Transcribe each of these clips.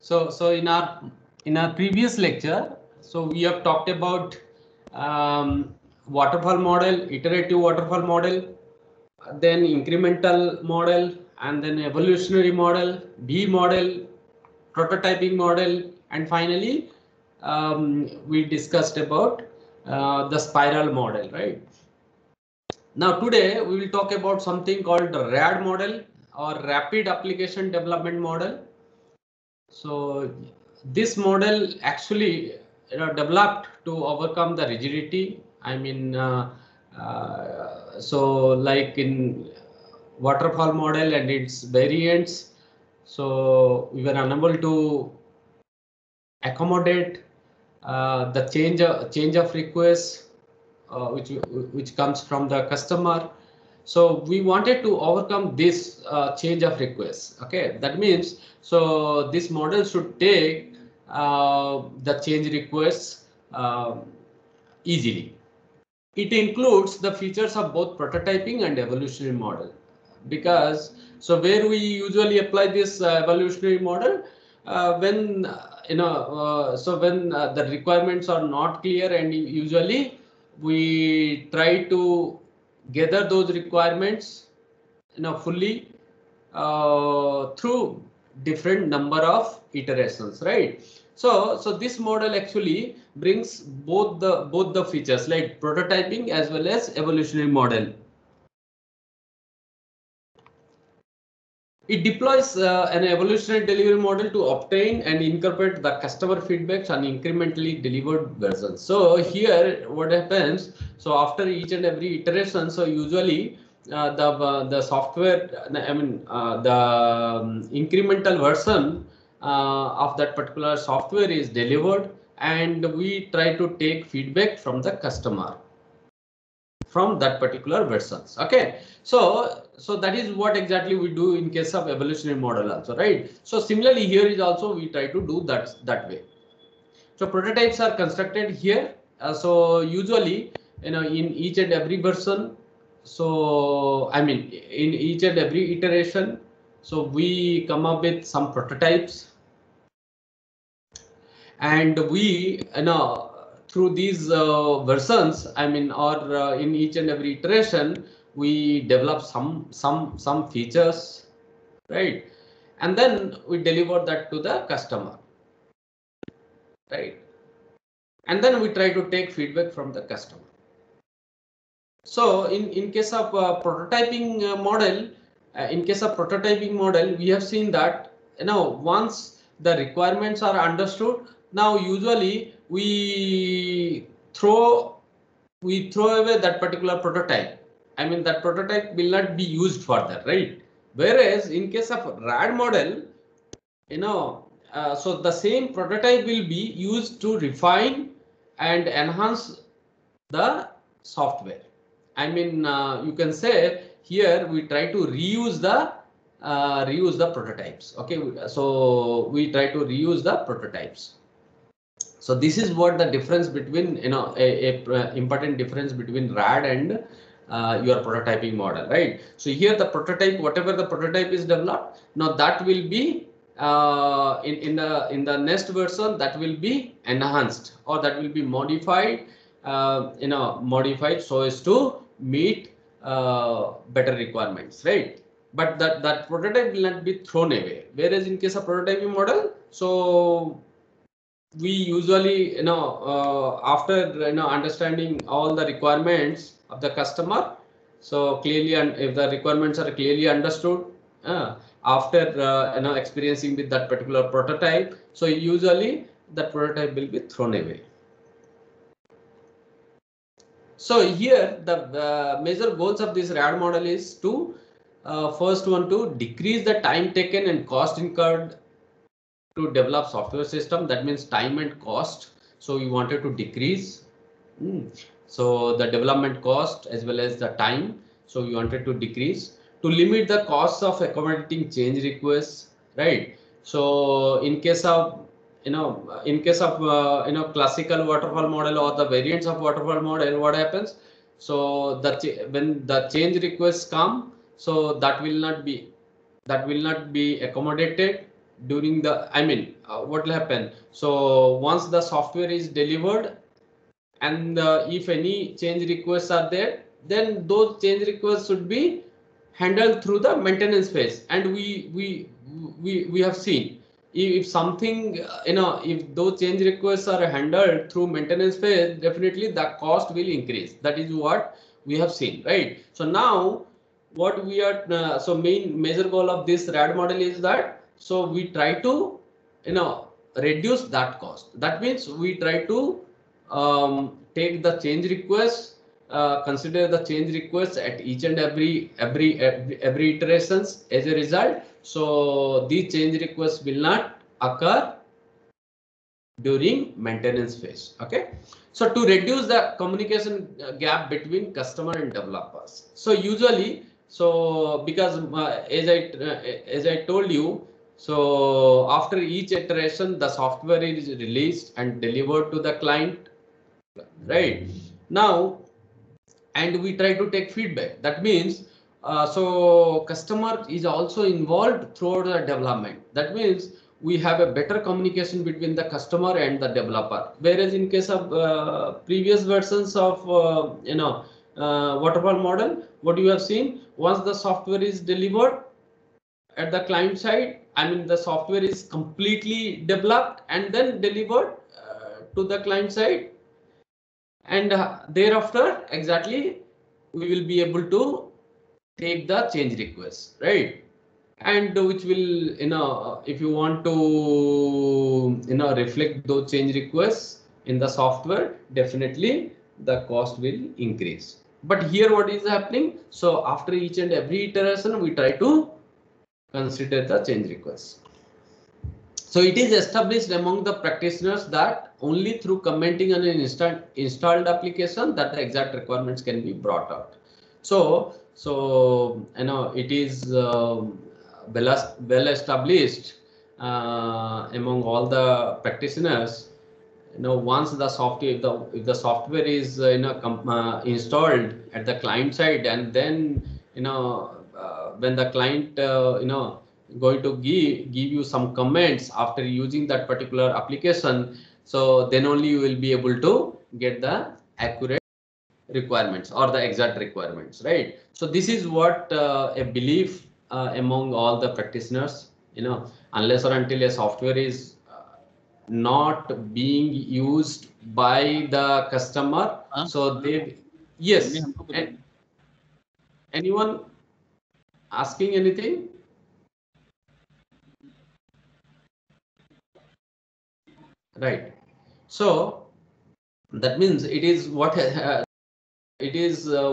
So in our previous lecture, so we have talked about waterfall model, iterative waterfall model, then incremental model, and then evolutionary model, V model, prototyping model, and finally we discussed about the spiral model, right? Now today we will talk about something called the RAD model, or rapid application development model. So this model actually developed to overcome the rigidity. I mean, so like in waterfall model and its variants, so we were unable to accommodate the change of requests which comes from the customer. So we wanted to overcome this change of requests. Okay, that means so this model should take the change requests easily. It includes the features of both prototyping and evolutionary model, because so where we usually apply this evolutionary model when so when the requirements are not clear, and usually we try to gather those requirements fully through different number of iterations, right? So this model actually brings both the features like prototyping as well as evolutionary model. It deploys an evolutionary delivery model to obtain and incorporate the customer feedbacks on incrementally delivered versions. So here what happens, so after each and every iteration, so usually the software, I mean the incremental version of that particular software is delivered, and we try to take feedback from the customer from that particular versions. Okay, so that is what exactly we do in case of evolutionary model also, right? So similarly here is also we try to do that way. So prototypes are constructed here. So usually in each and every version, so I mean in each and every iteration, so we come up with some prototypes, and we through these versions, I mean, or in each and every iteration, we develop some features, right? And then we deliver that to the customer, right? And then we try to take feedback from the customer. So in case of prototyping model, we have seen that once the requirements are understood, now usually we throw away that particular prototype. I mean that prototype will not be used further, right? Whereas in case of RAD model, so the same prototype will be used to refine and enhance the software. I mean, you can say here we try to reuse the prototypes. Okay, so we try to reuse the prototypes. So this is what the difference between a important difference between RAD and your prototyping model, right? So here the prototype, whatever the prototype is developed, now that will be in the next version, that will be enhanced, or that will be modified, modified so as to meet better requirements, right? But that prototype will not be thrown away. Whereas in case of prototyping model, so we usually after understanding all the requirements of the customer, so clearly, and if the requirements are clearly understood after experiencing with that particular prototype, so usually that prototype will be thrown away. So here the major goals of this RAD model is to first one, to decrease the time taken and cost incurred to develop software system. That means time and cost. So we wanted to decrease. So the development cost as well as the time. So we wanted to decrease, to limit the costs of accommodating change requests, right? So in case of classical waterfall model or the variants of waterfall model, what happens? So when the change requests come, so that will not be accommodated, during the, I mean, what will happen? So once the software is delivered, and if any change requests are there, then those change requests should be handled through the maintenance phase. And we have seen, if something, if those change requests are handled through maintenance phase, definitely the cost will increase. That is what we have seen, right? So now what we are, so main major goal of this RAD model is that, so we try to, reduce that cost. That means we try to take the change requests, consider the change requests at each and every iterations. As a result, so these change requests will not occur during maintenance phase. Okay, so to reduce the communication gap between customer and developers, so usually, so because as I told you, so after each iteration the software is released and delivered to the client, right? Now, and we try to take feedback. That means, so customer is also involved throughout the development. That means we have a better communication between the customer and the developer. Whereas in case of previous versions of waterfall model, what you have seen, once the software is delivered at the client side, I mean the software is completely developed and then delivered to the client side, and thereafter exactly we will be able to take the change request, right? And which will, if you want to, reflect those change requests in the software, definitely the cost will increase. But here what is happening, so after each and every iteration we try to consider the change requests. So it is established among the practitioners that only through commenting on an installed application that the exact requirements can be brought out. So it is well established among all the practitioners. Once the software, if the software is installed at the client side, and then when the client going to give you some comments after using that particular application, so then only you will be able to get the accurate requirements or the exact requirements, right? So this is what a belief among all the practitioners, unless or until a software is not being used by the customer, so they, yes, anyone asking anything? Right. So that means it is what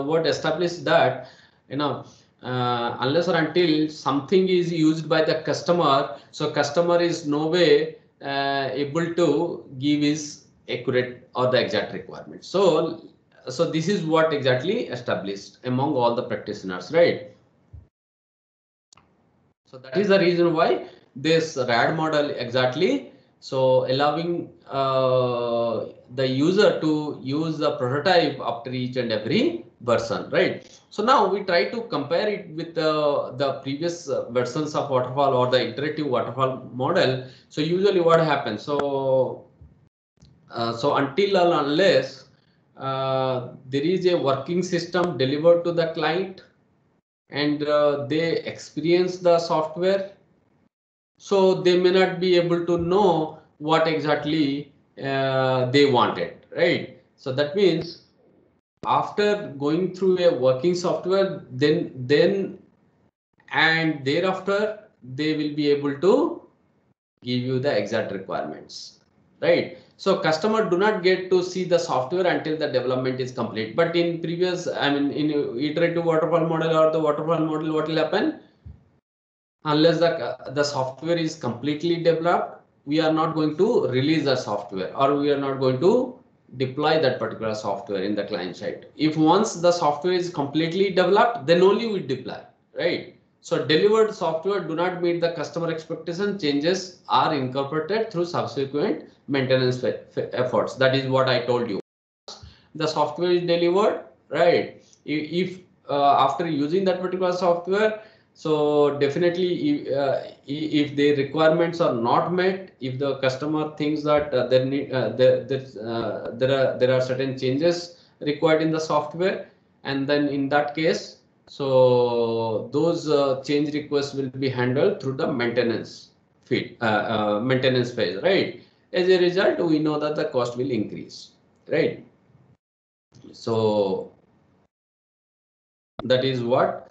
what established that, unless or until something is used by the customer, so customer is no way able to give his accurate or the exact requirement. So this is what exactly established among all the practitioners, right? So that is the reason why this RAD model exactly, so allowing the user to use the prototype after each and every version, right? So now we try to compare it with the previous versions of waterfall or the iterative waterfall model. So usually what happens? So until or unless there is a working system delivered to the client, and they experience the software, so they may not be able to know what exactly they wanted, right? So that means after going through a working software, then and thereafter they will be able to give you the exact requirements, right? So customer do not get to see the software until the development is complete. But in previous, I mean, in iterative waterfall model or the waterfall model, what will happen? Unless the software is completely developed, we are not going to release the software, or we are not going to deploy that particular software in the client side. If once the software is completely developed, then only we deploy, right? So delivered software do not meet the customer expectation, changes are incorporated through subsequent maintenance efforts. That is what I told you. The software is delivered, right? If after using that particular software, So definitely, if the requirements are not met, if the customer thinks that there are certain changes required in the software, and then in that case, so those change requests will be handled through the maintenance phase, right? As a result, we know that the cost will increase, right? So that is what.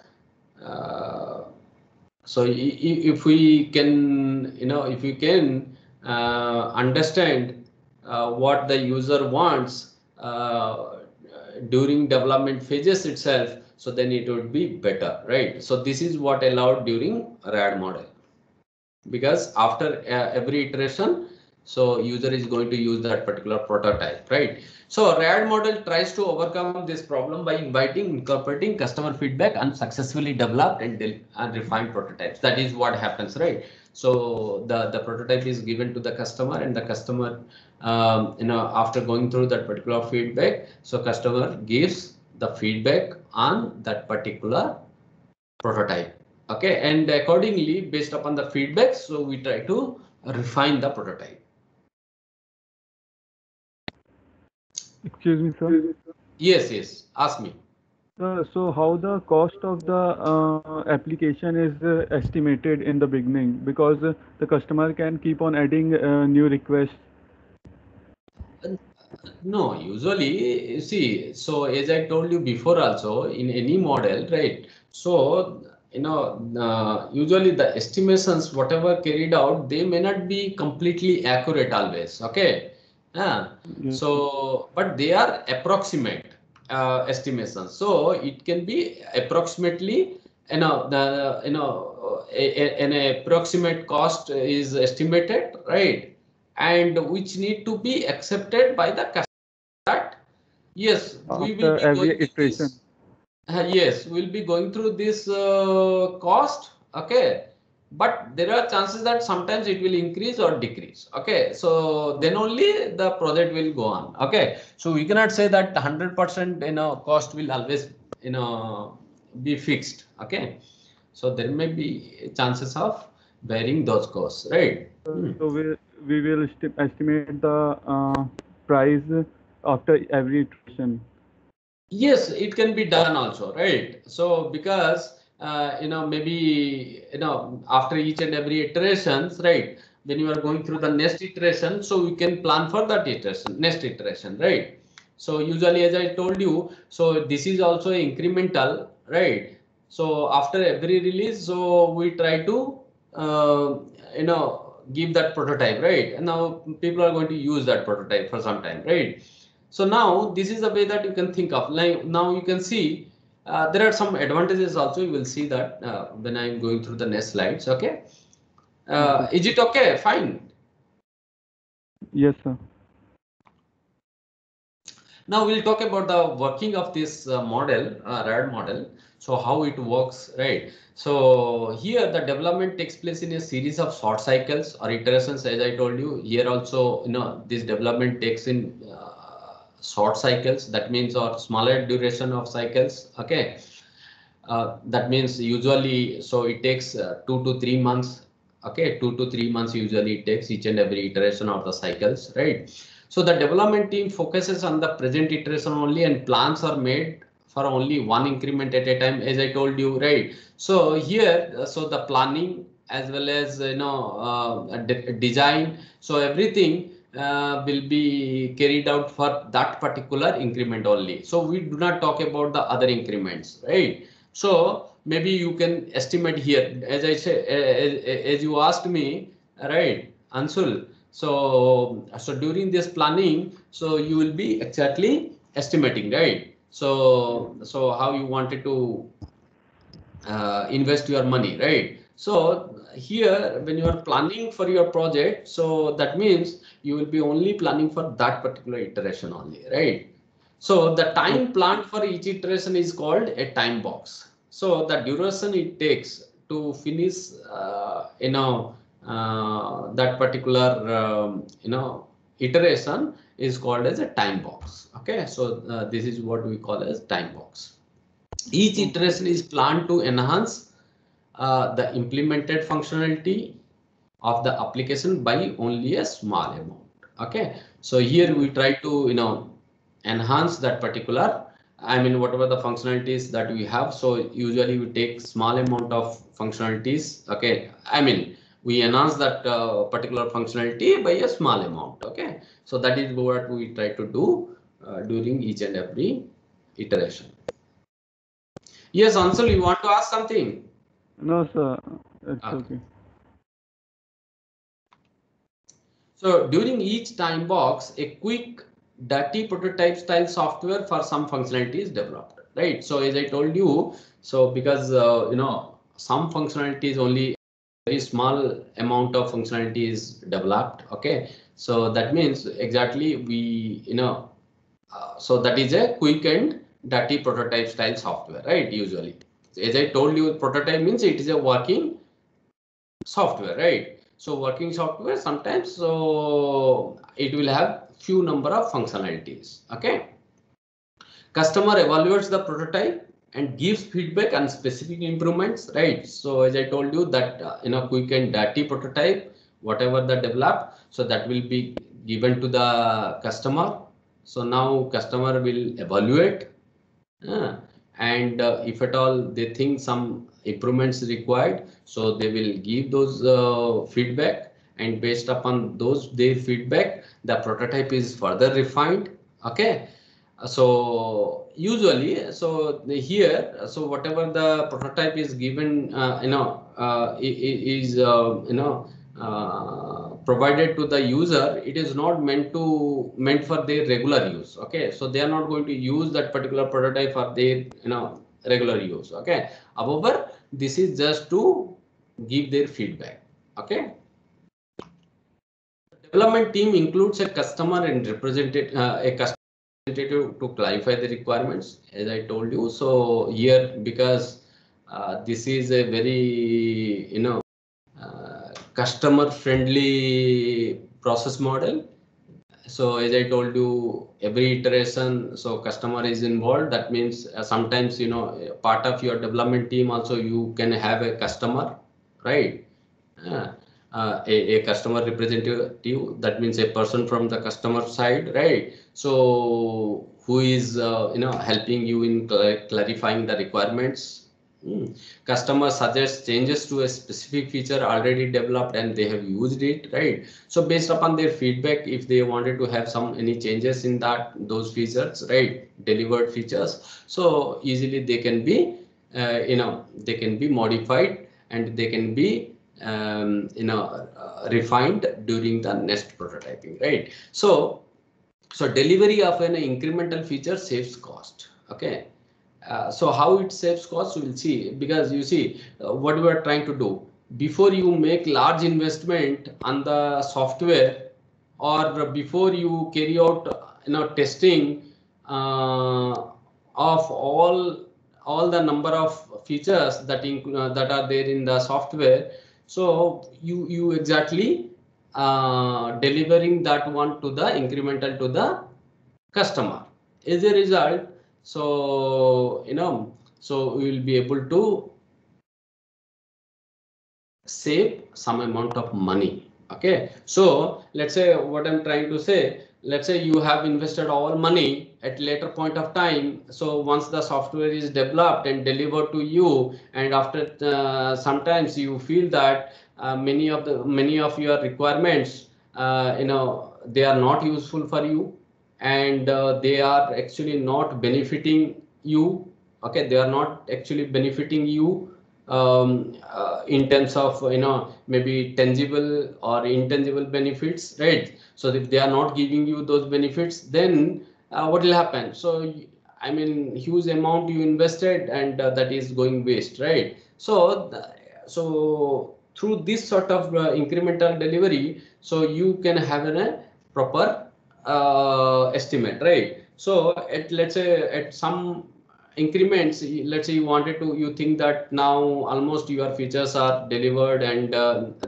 So if we can, if we can understand what the user wants during development phases itself, so then it would be better, right? So this is what allowed during RAD model, because after every iteration, so user is going to use that particular prototype, right? So RAD model tries to overcome this problem by incorporating customer feedback and successfully developed and refined prototypes. That is what happens, right? So the prototype is given to the customer, and the customer, after going through that particular feedback, so customer gives the feedback on that particular prototype. Okay, and accordingly, based upon the feedback, so we try to refine the prototype. Excuse me, sir. Yes, ask me. So how the cost of the application is estimated in the beginning? Because the customer can keep on adding new requests. No, usually, you see, so as I told you before also, in any model, right? So, usually the estimations, whatever carried out, they may not be completely accurate always. Okay. Yeah. Yes, sir. So, but they are approximate estimations. So it can be approximately, an approximate cost is estimated, right? And which need to be accepted by the customer. That yes, we will After be every going with iteration. this. Yes, we'll be going through this cost. Okay, but there are chances that sometimes it will increase or decrease. Okay, so then only the project will go on. Okay, so we cannot say that 100% cost will always be fixed. Okay, so there may be chances of varying those costs, right? So we will estimate the price after every iteration. Yes, it can be done also, right? So because maybe after each and every iterations, right? When you are going through the next iteration, so we can plan for that iteration, next iteration, right? So usually, as I told you, so this is also incremental, right? So after every release, so we try to give that prototype, right? And now people are going to use that prototype for some time, right? So now this is the way that you can think of. Like now you can see there are some advantages also. You will see that when I'm going through the next slides. Okay. Okay. Is it okay? Fine. Yes, sir. Now we'll talk about the working of this model, RAD model. So how it works, right? So here the development takes place in a series of short cycles or iterations. As I told you, here also, this development takes in short cycles. That means or smaller duration of cycles. Okay. That means usually, so it takes 2 to 3 months. Okay, 2 to 3 months usually it takes each and every iteration of the cycles, right? So the development team focuses on the present iteration only, and plans are made for only one increment at a time, as I told you, right? So here, so the planning as well as design, so everything will be carried out for that particular increment only. So we do not talk about the other increments, right? So maybe you can estimate here, as I say, as you asked me, right, Ansul. So during this planning, so you will be exactly estimating, right? So how you wanted to invest your money, right? So here, when you are planning for your project, so that means you will be only planning for that particular iteration only, right? So the time planned for each iteration is called a time box. So the duration it takes to finish, that particular, iteration is called as a time box. Okay, so this is what we call as time box. Each Okay. iteration is planned to enhance the implemented functionality of the application by only a small amount. Okay, so here we try to enhance that particular, I mean whatever the functionalities that we have. So usually we take small amount of functionalities. Okay, I mean we enhance that particular functionality by a small amount. Okay, so that is what we try to do during each and every iteration. Yes, Ansel, you want to ask something? No, sir, it's okay. So during each time box, a quick dirty prototype style software for some functionality is developed, right? So as I told you, so because some functionality is only very small amount of functionality is developed. Okay, so that means exactly we so that is a quick and dirty prototype style software, right? Usually, as I told you, prototype means it is a working software, right? So working software sometimes, so it will have few number of functionalities. Okay, customer evaluates the prototype and gives feedback on specific improvements, right? So as I told you that in a quick and dirty prototype, whatever the developed, so that will be given to the customer. So now customer will evaluate, and if at all they think some improvements required, so they will give those feedback, and based upon those their feedback, the prototype is further refined. Okay, so usually, so here, so whatever the prototype is given, is provided to the user, it is not meant for their regular use. Okay, so they are not going to use that particular prototype for their regular use. Okay, however, this is just to give their feedback. Okay, development team includes a customer and representative, to clarify the requirements, as I told you. So here, because this is a very customer friendly process model, so as I told you, every iteration, so customer is involved. That means sometimes part of your development team also you can have a customer, right? uh, a customer representative, that means a person from the customer side, right? So who is helping you in clarifying the requirements. Customer suggests changes to a specific feature already developed and they have used it, right? So based upon their feedback, if they wanted to have any changes in those features, right, delivered features, so easily they can be they can be modified and they can be refined during the next prototyping, right? So delivery of an incremental feature saves cost. Okay, so how it saves cost, we'll see, because you see what we are trying to do. Before you make large investment on the software, or before you carry out testing of all the number of features that are there in the software, so you exactly delivering that one to the incremental to the customer. As a result, so so we will be able to save some amount of money. Okay, so let's say what I'm trying to say, let's say you have invested all money at later point of time. So once the software is developed and delivered to you, and after sometimes you feel that many of your requirements they are not useful for you, and they are actually not benefiting you. Okay, they are not actually benefiting you in terms of maybe tangible or intangible benefits, right? So if they are not giving you those benefits, then what will happen? So I mean huge amount you invested, and that is going waste, right? So so through this sort of incremental delivery, so you can have a proper estimate, right? So let's say at some increments, let's say you think that now almost your features are delivered, and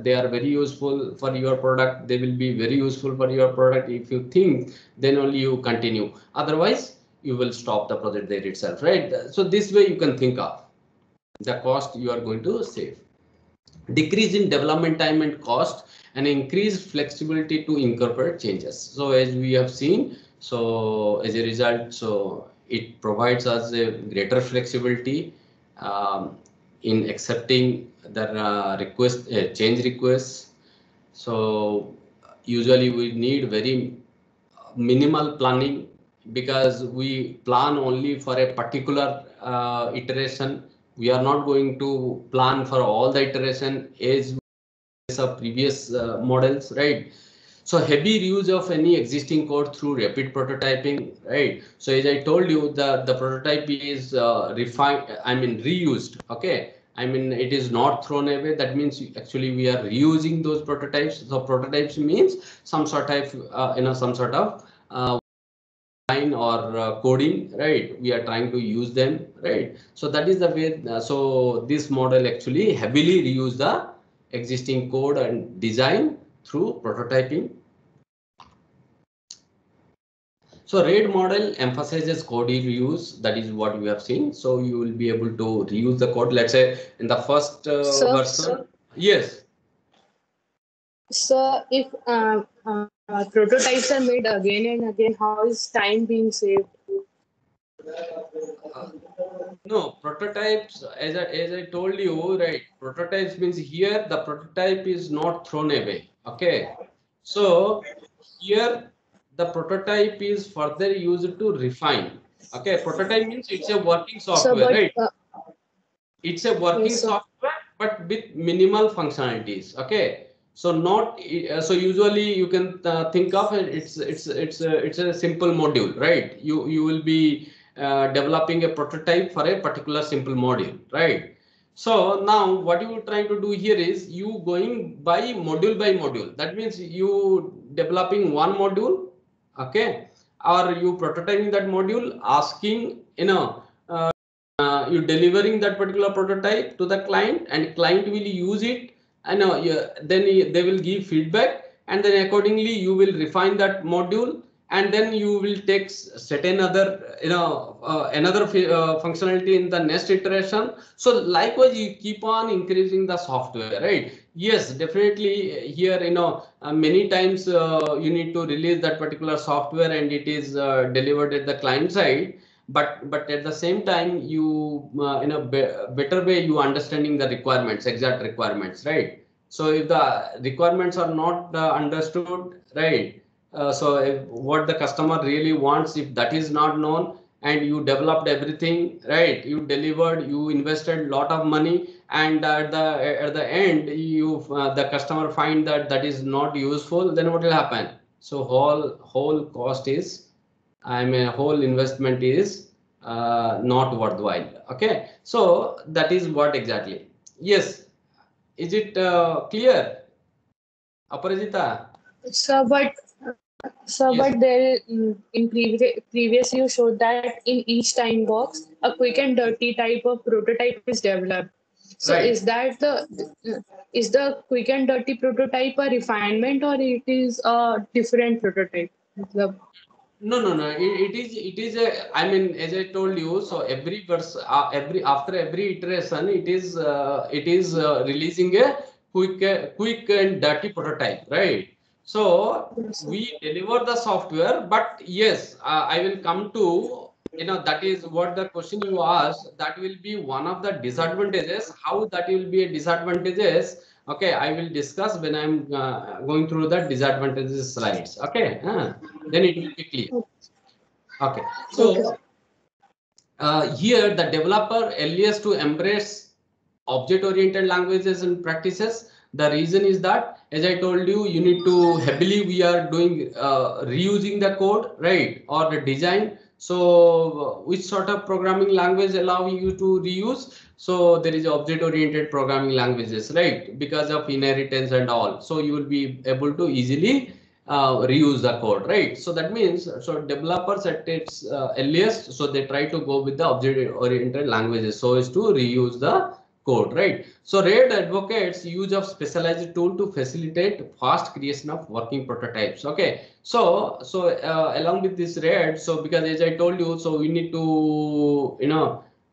they are very useful for your product, they will be very useful for your product. If you think, then only you continue, otherwise you will stop the project there itself, right? So this way you can think of. the cost you are going to save. Decrease in development time and cost, and increased flexibility to incorporate changes. So as we have seen, so as a result, so it provides us a greater flexibility in accepting the change requests. So usually we need very minimal planning, because we plan only for a particular iteration. We are not going to plan for all the iteration as of previous models, right? So heavy reuse of any existing code through rapid prototyping, right? So as I told you, the prototype is refined, I mean reused, okay? I mean, it is not thrown away. That means actually we are reusing those prototypes. So prototypes means some sort of, some sort of line or coding, right? We are trying to use them, right? So that is the way. So this model actually heavily reuse the existing code and design through prototyping. So RAID model emphasizes code reuse. That is what we have seen. So you will be able to reuse the code. Let's say in the first version. Yes. So if prototypes are made again and again, how is time being saved? No, prototypes, as I told you, right? Prototypes means here the prototype is not thrown away. Okay. So here the prototype is further used to refine. Okay, prototype means it's a working software, right? It's a working software, but with minimal functionalities. Okay, so not so usually you can think of it. It's a simple module, right? You will be developing a prototype for a particular simple module, right? So now what you are trying to do here is you going by module. That means you developing one module, okay, or you prototyping that module, asking you delivering that particular prototype to the client, and client will use it, and then they will give feedback, and then accordingly you will refine that module, and then you will take certain other another functionality in the next iteration. So likewise you keep on increasing the software, right? Yes, definitely here many times you need to release that particular software, and it is delivered at the client side, but at the same time you in a better way you understanding the requirements, exact requirements, right? So if the requirements are not understood, right, so if what the customer really wants, if that is not known, and you developed everything, right, you delivered, you invested a lot of money, and at the end you the customer find that that is not useful, then what will happen? So whole cost is, I mean, whole investment is not worthwhile. Okay, so that is what exactly. Yes, is it clear, Aparajita? But there in previous you showed that in each time box a quick and dirty type of prototype is developed. So Right. Is the quick and dirty prototype a refinement, or it is a different prototype? No. It is a. I mean, as I told you, so every verse, every after every iteration, it is releasing a quick and dirty prototype, right? So we deliver the software, but yes, I will come to, that is what the question you asked. That will be one of the disadvantages. How that will be a disadvantages? Okay, I will discuss when I'm going through the disadvantages slides. Okay, then it will be clear. Okay, so here the developer earliest to embrace object-oriented languages and practices. The reason is that, as I told you, you need to heavily we are doing reusing the code, right, or the design. So which sort of programming language allow you to reuse? So there is object-oriented programming languages, right, because of inheritance and all. So you will be able to easily reuse the code, right? So that means, so developers at its earliest, so they try to go with the object-oriented languages so as to reuse the code, right? So RAID advocates use of specialized tool to facilitate fast creation of working prototypes. Okay, so along with this RAID, so because as I told you, so we need to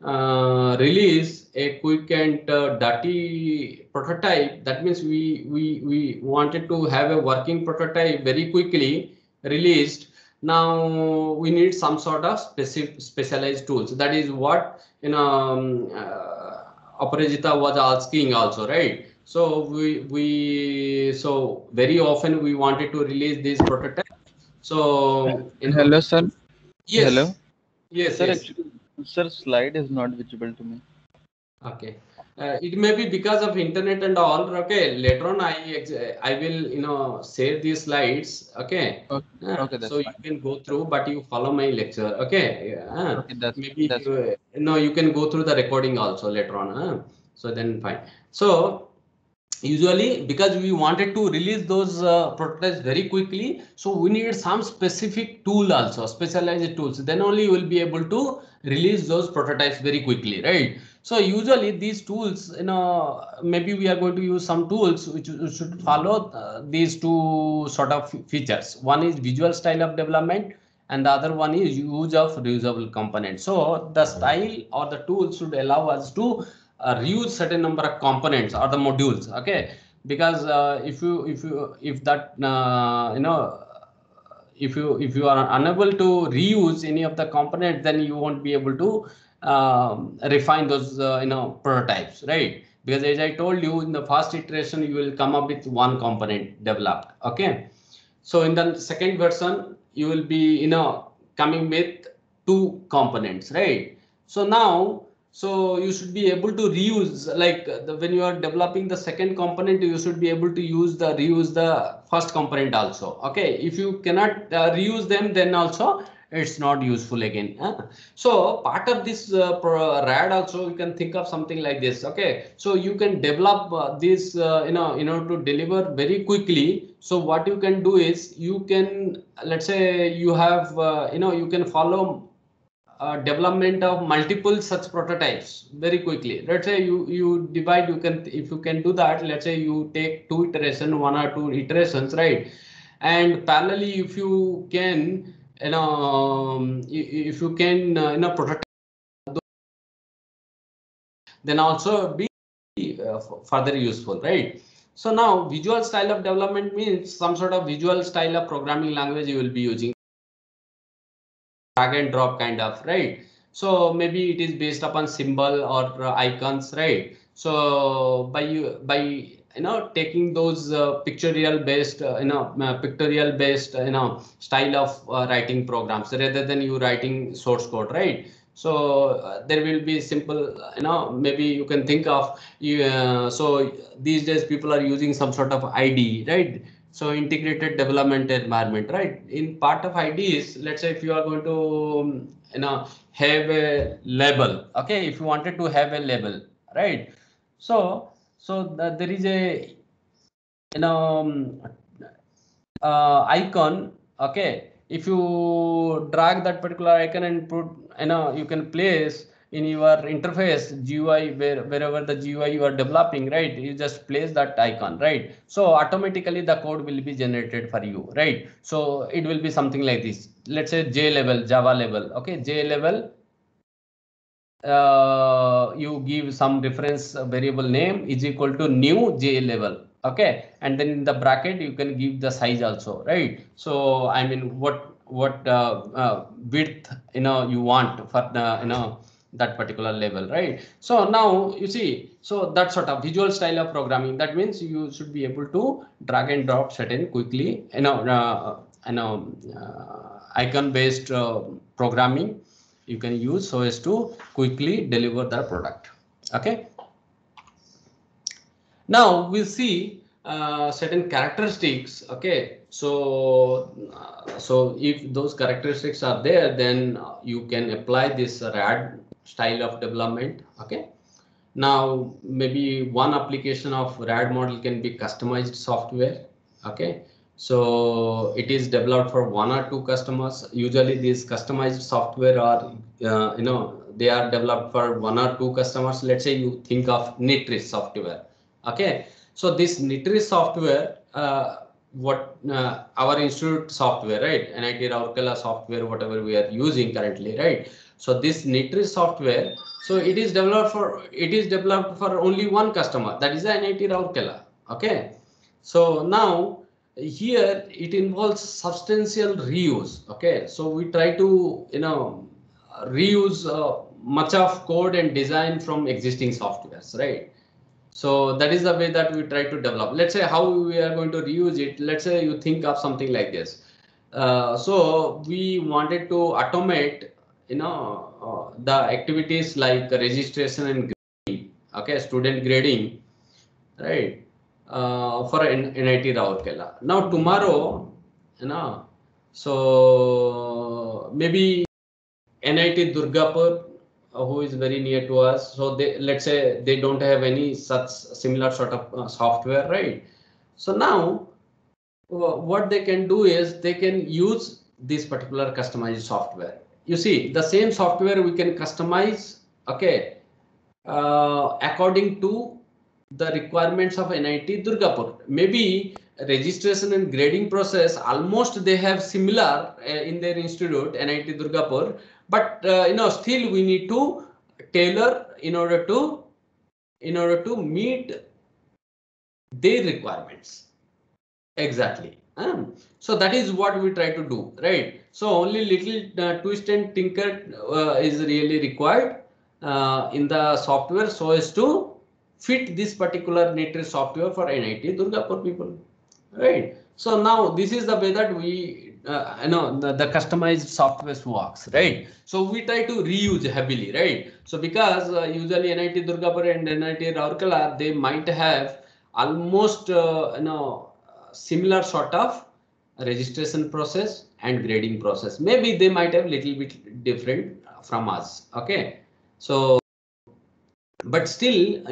release a quick and dirty prototype, that means we wanted to have a working prototype very quickly released. Now we need some sort of specialized tools. That is what Aparajita was asking also, right? So so very often we wanted to release this prototype. So Hello, sir. yes, Hello. yes, Sir, yes. actually, sir, slide is not visible to me. Okay, it may be because of internet and all. Okay, later on I will save these slides. Okay, Okay, okay, that's so you fine. can go through, but you follow my lecture. Okay, Okay, that's maybe fine. you can go through the recording also later on. So then fine. So usually because we wanted to release those prototypes very quickly, so we need some specific tool also, specialized tools, then only you will be able to release those prototypes very quickly, right? So usually these tools, maybe we are going to use some tools which should follow these two sort of features. One is visual style of development and the other one is use of reusable components. So the style or the tool should allow us to reuse certain number of components or the modules. Okay, because if that if you are unable to reuse any of the components, then you won't be able to refine those prototypes, right? Because as I told you, in the first iteration you will come up with one component developed. Okay, so in the second version you will be coming with two components, right? So now, so you should be able to reuse, like when you are developing the second component, you should be able to reuse the first component also. Okay, if you cannot reuse them, then also it's not useful again. So part of this RAD also, you can think of something like this. Okay, so you can develop this to deliver very quickly. So what you can do is, you can, let's say you have you can follow development of multiple such prototypes very quickly. Let's say you divide, you can, if you can do that, let's say you take two iterations, one or two iterations, right? And parallelly, if you can if you can prototype, then also be further useful, right? So now visual style of development means some sort of visual style of programming language you will be using, drag and drop kind of, right? So maybe it is based upon symbol or icons, right? So by taking those pictorial based style of writing programs, rather than you writing source code, right? So there will be simple, maybe you can think of so these days people are using some sort of IDE, right? So integrated development environment, right? In part of IDs, let's say if you are going to have a label, okay, if you wanted to have a label, right? So there is a icon. Okay, if you drag that particular icon and put, you can place in your interface GUI, wherever the GUI you are developing, right? You just place that icon, right? So automatically the code will be generated for you, right? So it will be something like this. Let's say JLabel, Java label. Okay, JLabel, you give some reference variable name is equal to new JLabel. Okay, and then in the bracket you can give the size also, right? So I mean, what width you want for the that particular level, right? So now you see, so that sort of visual style of programming, that means you should be able to drag and drop certain quickly, icon based programming you can use so as to quickly deliver the product. Okay, now we'll see certain characteristics. Okay, so if those characteristics are there, then you can apply this RAD style of development. Okay, now maybe one application of RAD model can be customized software. Okay, so it is developed for one or two customers. Usually these customized software are they are developed for one or two customers. Let's say you think of Nitris software. Okay, so this Nitris software what our institute software, right? NIT Rourkela software, whatever we are using currently, right? So this NITRIS software, so it is developed for only one customer, that is the NIT Rourkela. Okay, so now here it involves substantial reuse. Okay, so we try to reuse much of code and design from existing softwares, right? So that is the way that we try to develop. Let's say how we are going to reuse it. Let's say you think of something like this. So we wanted to automate, the activities like registration and grading. Okay, student grading, right? For NIT Rourkela. Now tomorrow, so maybe NIT Durgapur, who is very near to us. So they, let's say they don't have any such similar sort of software, right? So now what they can do is they can use this particular customized software. You see, the same software we can customize, okay, according to the requirements of NIT Durgapur. Maybe registration and grading process almost they have similar in their institute NIT Durgapur, but still we need to tailor in order to meet their requirements. Exactly. So that is what we try to do, right? So only little twist and tinker is really required in the software so as to fit this particular NITRIS software for NIT Durgapur people, right? So now this is the way that we the customized software works, right? So we try to reuse heavily, right? So because usually NIT Durgapur and NIT Rourkela, they might have almost similar sort of registration process and grading process. Maybe they might have little bit different from us. Okay, so but still,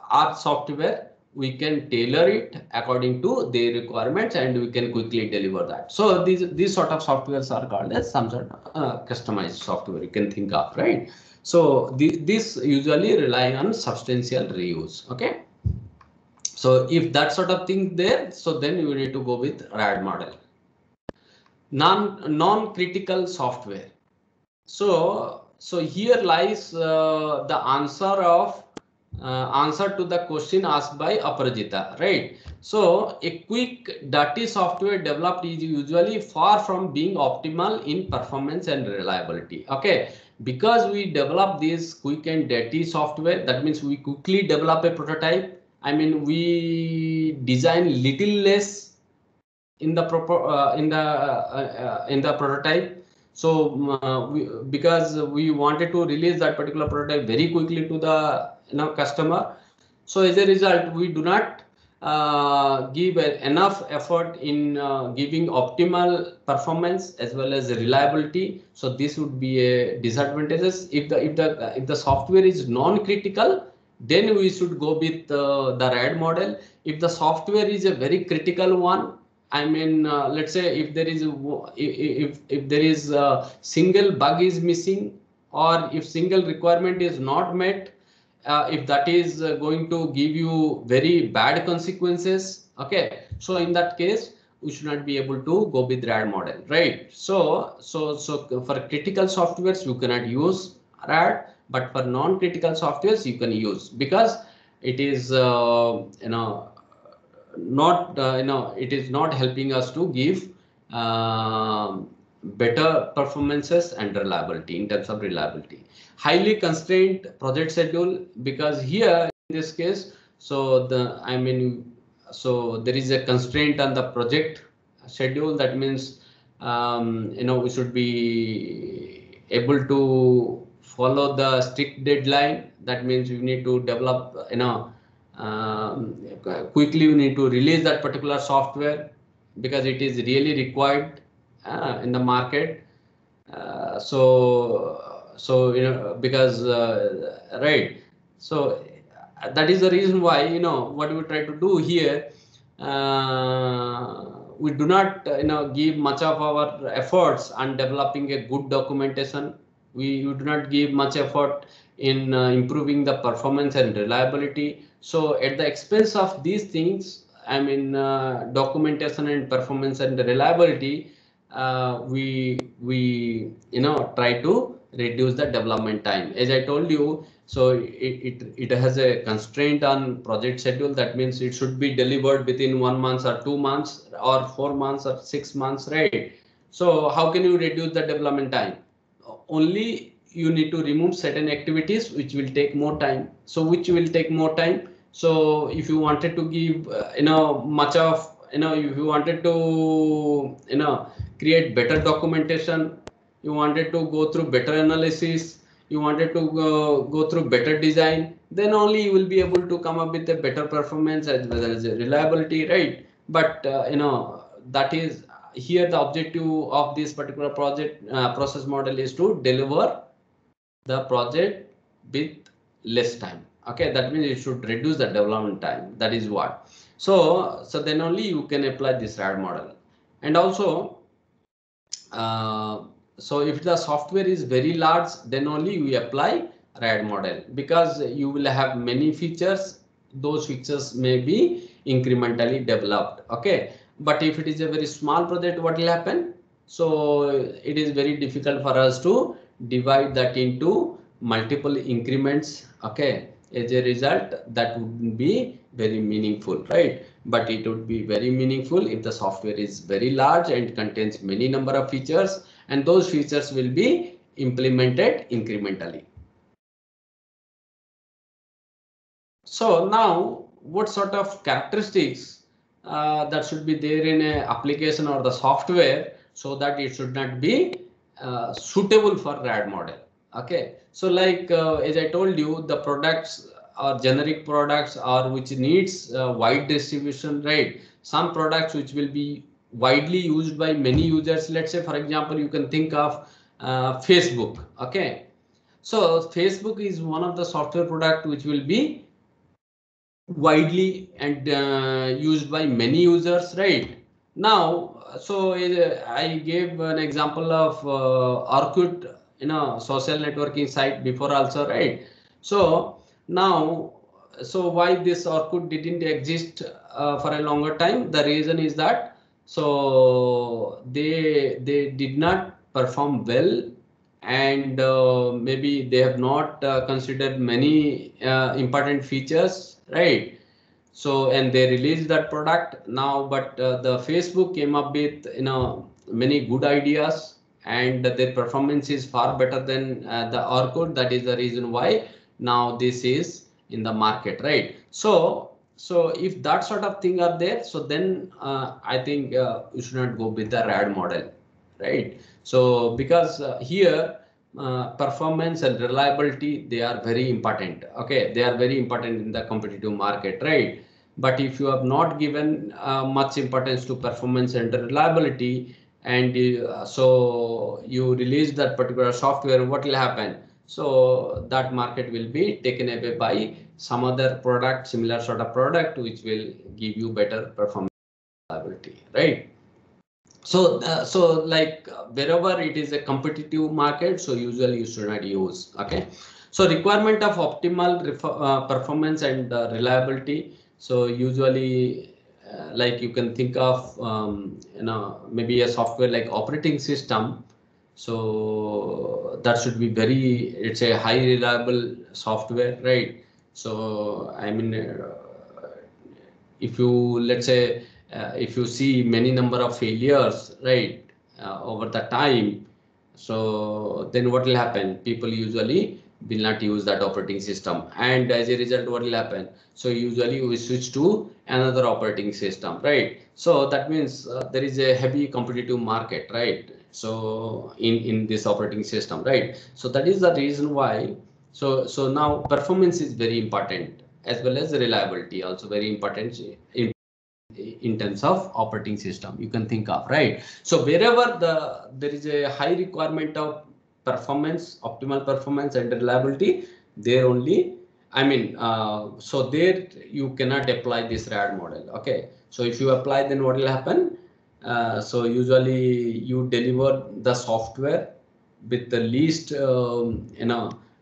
our software we can tailor it according to their requirements and we can quickly deliver that. So these sort of softwares are called as some sort of customized software you can think of, right? So this usually rely on substantial reuse. Okay. So if that sort of thing there, so then you need to go with RAD model. Non-critical software. So here lies the answer to the question asked by Aparajita, right? So a quick, dirty software developed is usually far from being optimal in performance and reliability. Okay, because we develop this quick and dirty software, that means we quickly develop a prototype. I mean, we design little less in the in the prototype. So because we wanted to release that particular prototype very quickly to the customer, so as a result we do not give enough effort in giving optimal performance as well as reliability. So this would be a disadvantages. If the software is non-critical, then we should go with the RAD model. If the software is a very critical one, I mean, let's say if there is if there is a single bug is missing, or if single requirement is not met, if that is going to give you very bad consequences. Okay, so in that case we should not be able to go with RAD model, right? So for critical softwares you cannot use RAD, but for non-critical softwares you can use, because it is not it is not helping us to give better performances and reliability in terms of reliability. Highly constrained project schedule, because here in this case, so so there is a constraint on the project schedule. That means we should be able to follow the strict deadline. That means we need to develop quickly we need to release that particular software because it is really required in the market. Because right, so that is the reason why what we try to do here, we do not give much of our efforts on developing a good documentation. We do not give much effort in improving the performance and reliability. So at the expense of these things, I mean, documentation and performance and reliability, we try to reduce the development time. As I told you, so it has a constraint on project schedule. That means it should be delivered within 1 month or 2 months or 4 months or 6 months, right? So how can you reduce the development time? Only you need to remove certain activities which will take more time. So which will take more time? So if you wanted to give much of if you wanted to create better documentation, you wanted to go through better analysis, you wanted to go through better design, then only you will be able to come up with a better performance as well as reliability, right? But that is here the objective of this particular project process model is to deliver the project with less time. Okay, that means it should reduce the development time. That is what. So then only you can apply this RAD model. And also, so if the software is very large, then only we apply RAD model, because you will have many features. Those features may be incrementally developed. Okay, but if it is a very small project, what will happen? So it is very difficult for us to divide that into multiple increments. Okay, as a result, that would be very meaningful, right? But it would be very meaningful if the software is very large and contains many number of features, and those features will be implemented incrementally. So now, what sort of characteristics that should be there in an application or the software so that it should not be suitable for RAD model? Okay, so like as I told you, the products or generic products or which needs wide distribution, right? Some products which will be widely used by many users. Let's say, for example, you can think of Facebook. Okay, so Facebook is one of the software product which will be widely and used by many users, right? Now, so I gave an example of Orkut, social networking site before also, right? So now, so why this Orkut didn't exist for a longer time? The reason is that so they did not perform well, and maybe they have not considered many important features, right? So and they released that product now, but the Facebook came up with many good ideas, and their performance is far better than the Orkut. That is the reason why now this is in the market, right? So if that sort of thing are there, so then I think you should not go with the RAD model, right? So because here performance and reliability, they are very important. Okay, they are very important in the competitive market, right? But if you have not given much importance to performance and reliability, and so you release that particular software, what will happen? So that market will be taken away by some other product, similar sort of product, which will give you better performance and reliability, right? So like wherever it is a competitive market, so usually you should not use. Okay, so requirement of optimal performance and reliability. So usually like you can think of maybe a software like operating system. So that should be very, it's a high reliable software, right? So I mean if you, let's say if you see many number of failures, right, over the time, so then what will happen? People usually will not use that operating system, and as a result, what will happen? So usually we switch to another operating system, right? So that means there is a heavy competitive market, right? So in this operating system, right? So that is the reason why. So now performance is very important, as well as reliability also very important in terms of operating system, you can think of, right? So wherever there is a high requirement of performance, optimal performance and reliability, there only, I mean so there you cannot apply this RAD model. Okay, so if you apply, then what will happen? So usually you deliver the software with the least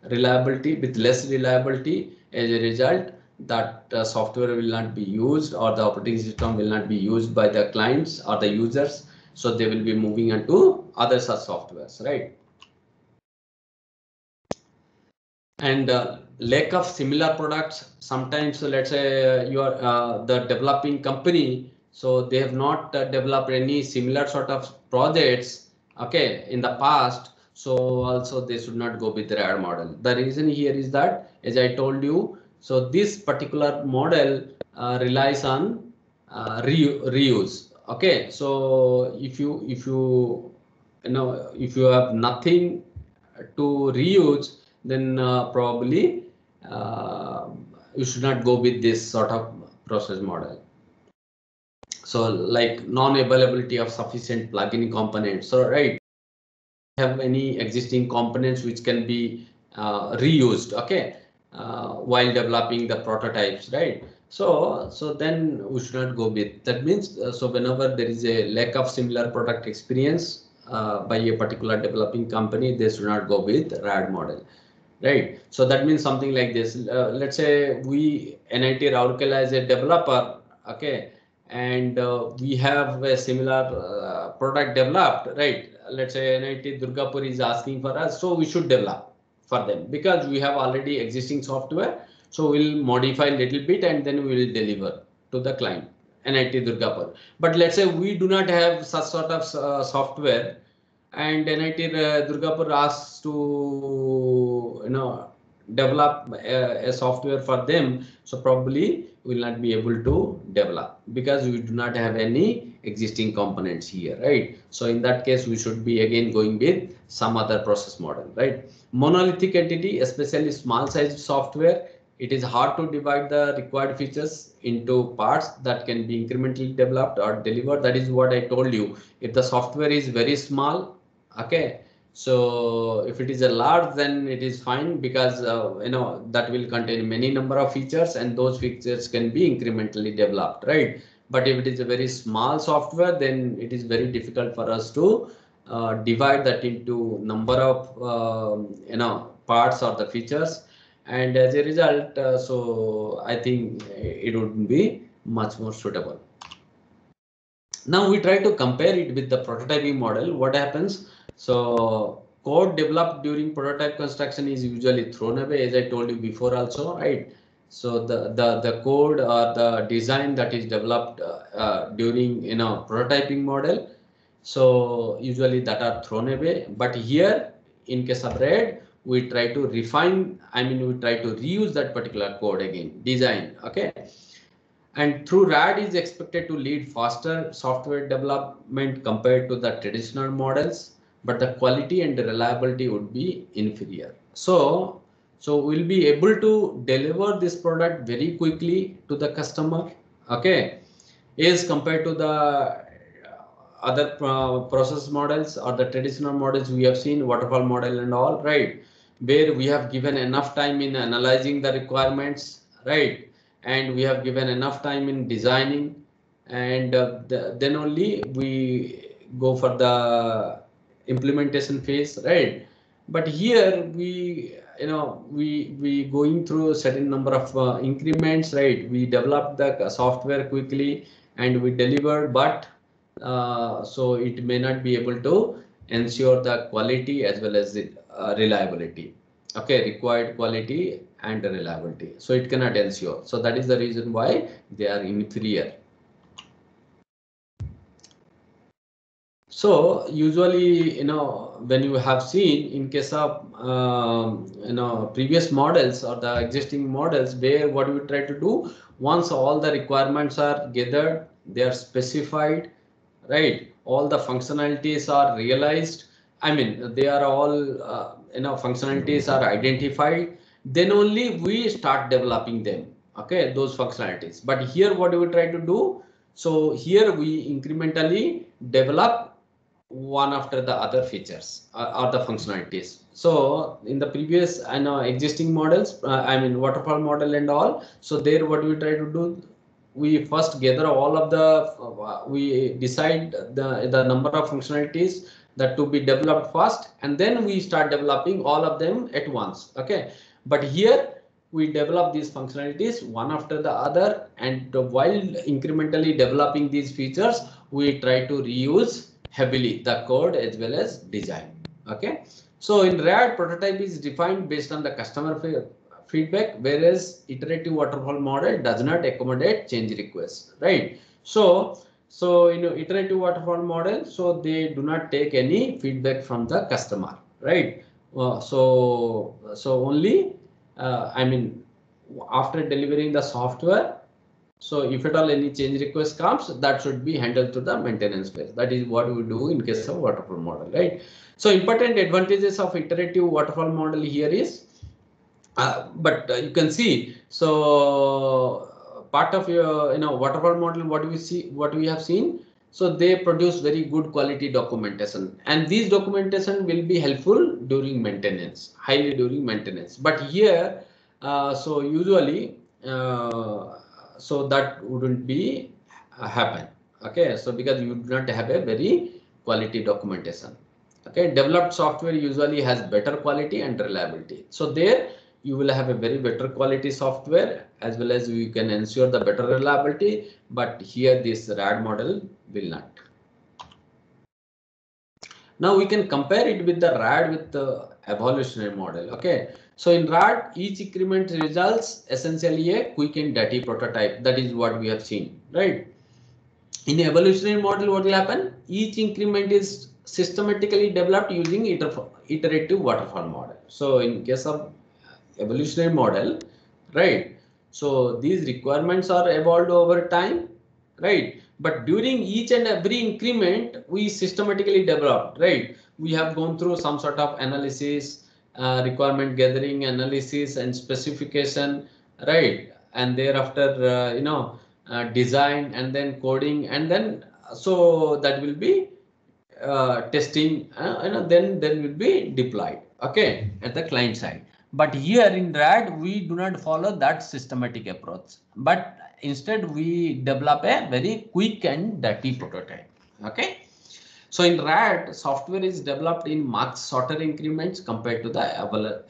reliability, with less reliability. As a result, that software will not be used, or the operating system will not be used by the clients or the users. So they will be moving into other such softwares, right? And lack of similar products. Sometimes, so let's say you are the developing company, so they have not developed any similar sort of projects, okay, in the past. So also they should not go with the RAD model. The reason here is that, as I told you, so this particular model relies on reuse. Okay, so if you if you have nothing to reuse, then probably you should not go with this sort of process model. So like non-availability of sufficient plugin components. So right, have any existing components which can be reused, okay, while developing the prototypes, right? So then we should not go with that. Means so whenever there is a lack of similar product experience by a particular developing company, they should not go with RAD model, right? So that means something like this. Let's say we NIT Rourkela as a developer, okay, and we have a similar product developed, right? Let's say NIT Durgapur is asking for us, so we should develop for them because we have already existing software. So we'll modify a little bit and then we will deliver to the client, NIT Durgapur. But let's say we do not have such sort of software, and NIT Durgapur asks to develop a software for them, so probably will not be able to develop because we do not have any existing components here, right? So in that case, we should be again going with some other process model, right? Monolithic entity, especially small size software, it is hard to divide the required features into parts that can be incrementally developed or delivered. That is what I told you. If the software is very small, okay, so if it is a large, then it is fine because that will contain many number of features and those features can be incrementally developed, right? But if it is a very small software, then it is very difficult for us to divide that into number of parts or the features, and as a result, so I think it would be much more suitable. Now we try to compare it with the prototyping model. What happens? So code developed during prototype construction is usually thrown away, as I told you before also, right? So the code or the design that is developed during prototyping model, so usually that are thrown away. But here in case of RAD, we try to refine, we try to reuse that particular code again, design, okay? And through RAD is expected to lead faster software development compared to the traditional models, but the quality and the reliability would be inferior. So we'll be able to deliver this product very quickly to the customer, okay, as compared to the other process models or the traditional models we have seen, waterfall model and all, right, where we have given enough time in analyzing the requirements, right, and we have given enough time in designing, and then only we go for the implementation phase, right? But here we going through a certain number of increments, right? We develop the software quickly and we deliver, but so it may not be able to ensure the quality as well as the reliability, okay, required quality and reliability, so it cannot ensure. So that is the reason why they are inferior. So usually when you have seen in case of previous models or the existing models, where what we try to do, once all the requirements are gathered, they are specified, right, all the functionalities are realized, they are all functionalities are identified, then only we start developing them, okay, those functionalities. But here what do we try to do? So here we incrementally develop one after the other features or the functionalities. So in the previous existing models, waterfall model and all, so there what we try to do, we first gather all of the we decide the number of functionalities that to be developed first, and then we start developing all of them at once, okay. But here we develop these functionalities one after the other, and while incrementally developing these features, we try to reuse heavily the code as well as design. Okay, so in RAD, prototype is defined based on the customer feedback, whereas iterative waterfall model does not accommodate change requests, right? So iterative waterfall model, so they do not take any feedback from the customer, right? So only I mean, after delivering the software, so if at all any change request comes, that should be handled to the maintenance phase. That is what we do in case of waterfall model, right? So important advantages of iterative waterfall model here is, but you can see, so part of your waterfall model, what we have seen, so they produce very good quality documentation, and these documentation will be helpful during maintenance, highly during maintenance. But here, so usually, so that wouldn't be happen. Okay, so because you do not have a very quality documentation. Okay, developed software usually has better quality and reliability. So there you will have a very better quality software, as well as you can ensure the better reliability. But here this RAD model will not. Now we can compare it with the RAD with the evolutionary model. Okay, so in RAD, each increment results essentially a quick and dirty prototype. That is what we have seen, right? In evolutionary model, what will happen? Each increment is systematically developed using iterative waterfall model. So in case of evolutionary model, right? So these requirements are evolved over time, right? But during each and every increment, we systematically developed, right? We have gone through some sort of analysis, requirement gathering, analysis, and specification, right? And thereafter, design, and then coding, and then so that will be testing, then will be deployed, okay, at the client side. But here in RAD, we do not follow that systematic approach, but instead we develop a very quick and dirty prototype. Okay, so in RAD, software is developed in much shorter increments compared to the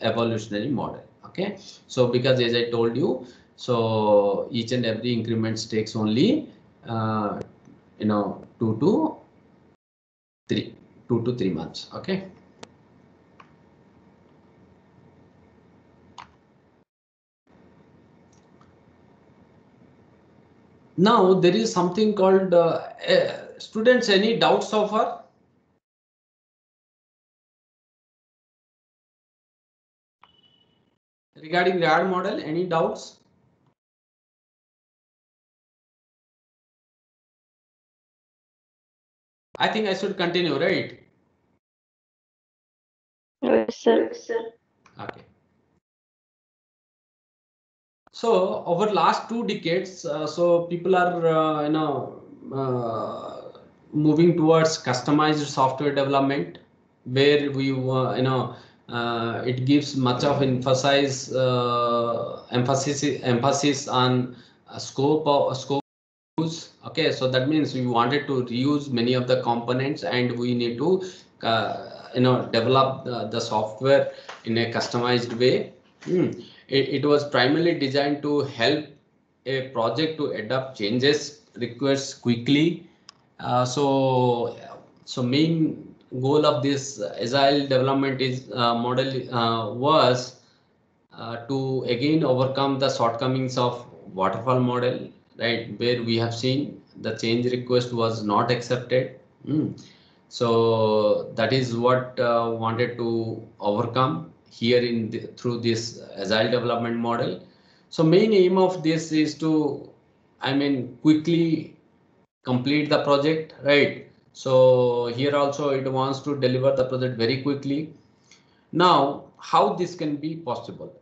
evolutionary model. Okay, so because as I told you, so each and every increment takes only 2 to 3 months. Okay. Now there is something called students. Any doubts so far? Regarding RAD model, any doubts? I think I should continue, right? Yes, sir. Okay. So over last 2 decades, so people are moving towards customized software development, where we it gives much of emphasis on scope. Okay, so that means we wanted to reuse many of the components, and we need to develop the software in a customized way. It was primarily designed to help a project to adapt changes requests quickly. So main goal of this agile development is model was to again overcome the shortcomings of waterfall model, right, where we have seen the change request was not accepted. So that is what wanted to overcome here through this agile development model. So main aim of this is to, quickly complete the project, right? So here also it wants to deliver the project very quickly. Now, how this can be possible?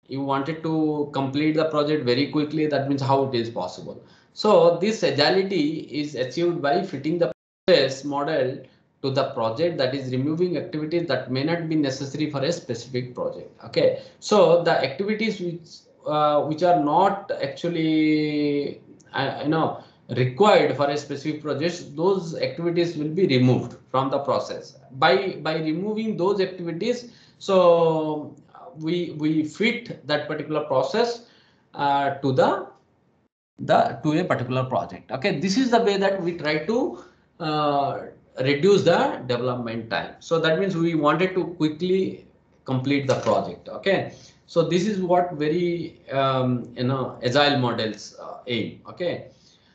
You wanted to complete the project very quickly. That means how it is possible. So this agility is achieved by fitting the process model to the project, that is removing activities that may not be necessary for a specific project. Okay, so the activities which are not actually required for a specific project, those activities will be removed from the process. By removing those activities, so we fit that particular process to a particular project. Okay, this is the way that we try to reduce the development time. So that means we wanted to quickly complete the project. Okay, so this is what very agile models aim. Okay,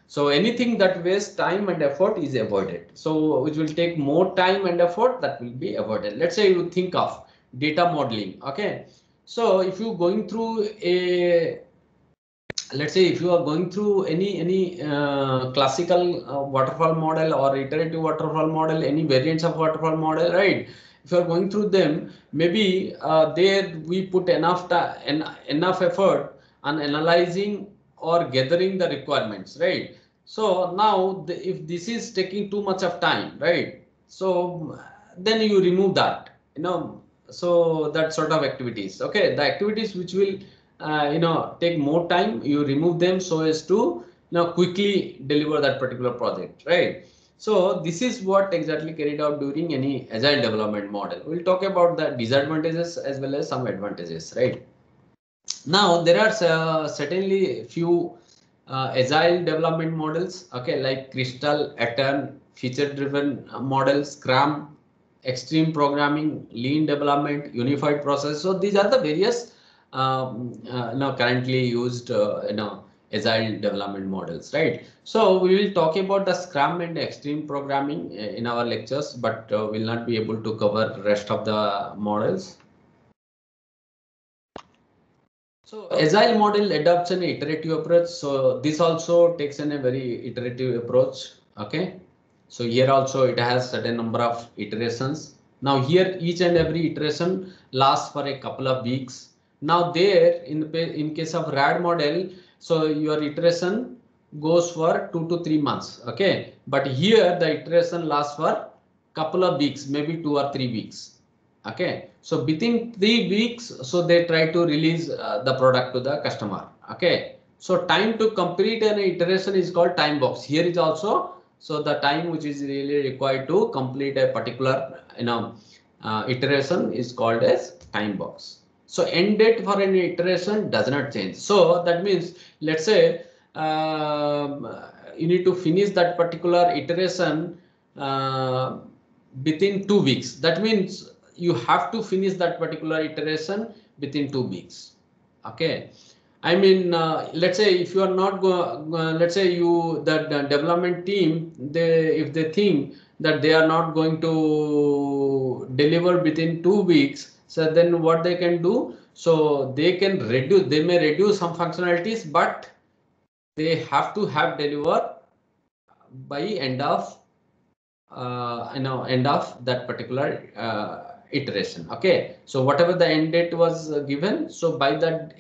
so anything that wastes time and effort is avoided. So which will take more time and effort, that will be avoided. Let's say you think of data modeling. Okay, so if you going through a, let's say if you are going through any classical waterfall model or iterative waterfall model, any variants of waterfall model, right? If you are going through them, maybe there we put enough effort on analyzing or gathering the requirements, right? So now if this is taking too much of time, right? So then you remove that, so that sort of activities. Okay, the activities which will take more time, you remove them so as to quickly deliver that particular project, right? So this is what exactly carried out during any agile development model. We'll talk about the disadvantages as well as some advantages, right? Now there are certainly few agile development models, okay, like Crystal, Atom, feature driven model, Scrum, extreme programming, lean development, unified process. So these are the various currently used agile development models, right? So we will talk about the Scrum and extreme programming in our lectures, but will not be able to cover rest of the models. So agile model adopts an iterative approach. So this also takes in a very iterative approach. Okay. So here also it has certain number of iterations. Now here each and every iteration lasts for a couple of weeks. Now there in case of RAD model, so your iteration goes for 2 to 3 months. Okay. But here the iteration lasts for couple of weeks, maybe 2 or 3 weeks. Okay, so within 3 weeks, so they try to release the product to the customer. Okay, so time to complete an iteration is called time box. Here is also, so the time which is really required to complete a particular iteration is called as time box. So end date for an iteration does not change. So that means, let's say you need to finish that particular iteration within 2 weeks. That means you have to finish that particular iteration within 2 weeks. Okay, I mean, let's say if you are not let's say the development team, if they think that they are not going to deliver within 2 weeks, so then what they can do, so they may reduce some functionalities, but they have to have delivered by end of end of that particular iteration. Okay, so whatever the end date was given, so by that